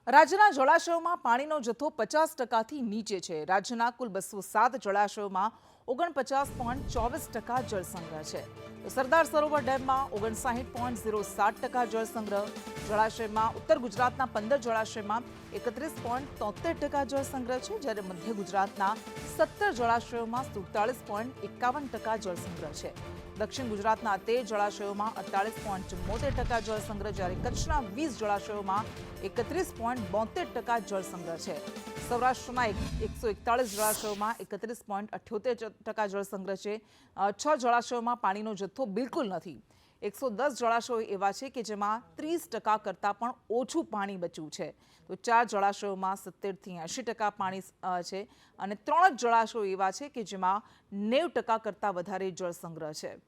રાજ્યના જળાશયોમાં પાણીનો જથ્થો 50%થી નીચે છે। રાજ્યના કુલ 207 જળાશયોમાં 49.24% જળસંગ્રહ છે। તો સરદાર સરોવર ડેમમાં 59.07% જળસંગ્રહ। જળાશયમાં ઉત્તર ગુજરાતના 15 જળાશયમાં 31.73% જળસંગ્રહ છે, જ્યારે મધ્ય ગુજરાતના 17 જળાશયોમાં 47.51% જળસંગ્રહ છે। દક્ષિણ ગુજરાતના 13 જળાશયોમાં 48.74% જળસંગ્રહ, જ્યારે કચ્છના 20 જળાશયોમાં 31.72% જળસંગ્રહ છે। સૌરાષ્ટ્રના 141 જળાશયોમાં 31.78% જળસંગ્રહ છે। 6 જળાશયોમાં પાણીનો જથ્થો બિલકુલ નથી। 110 જળાશયો એવા છે કે જેમાં 30% કરતાં પણ ઓછું પાણી બચ્યું છે। તો 4 જળાશયોમાં 70થી 80% પાણી છે અને 3 જ જળાશયો એવા છે કે જેમાં 90% કરતાં વધારે જળસંગ્રહ છે।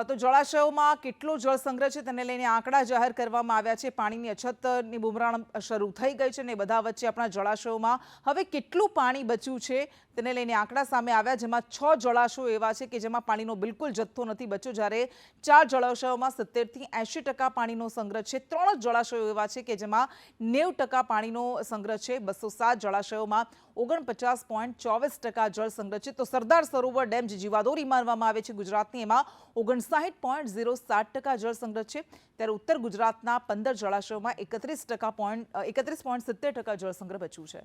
તો જળાશયોમાં કેટલો જળસંગ્રહ છે તેને લઈને આંકડા જાહેર કરવામાં આવ્યા છે। પાણીની અછતની બુમરાણ શરૂ થઈ ગઈ છે અને બધા વચ્ચે આપણા જળાશયોમાં હવે કેટલું પાણી બચ્યું છે તેને લઈને આંકડા સામે આવ્યા, જેમાં 6 જળાશયો એવા છે કે જેમાં પાણીનો બિલકુલ જથ્થો નથી બચ્યો, જ્યારે 4 જળાશયોમાં 70થી 80% પાણીનો સંગ્રહ છે। 3 જ જળાશયો એવા છે કે જેમાં 90% પાણીનો સંગ્રહ છે। 207 જળાશયોમાં 49.24% જળસંગ્રહ છે। તો સરદાર સરોવર ડેમ જે જીવાદોરી માનવામાં આવે છે ગુજરાતની, એમાં 59.07% જળસંગ્રહ છે, ત્યારે ઉત્તર ગુજરાતના 15 જળાશયોમાં 31.70% જળસંગ્રહ બચ્યું છે।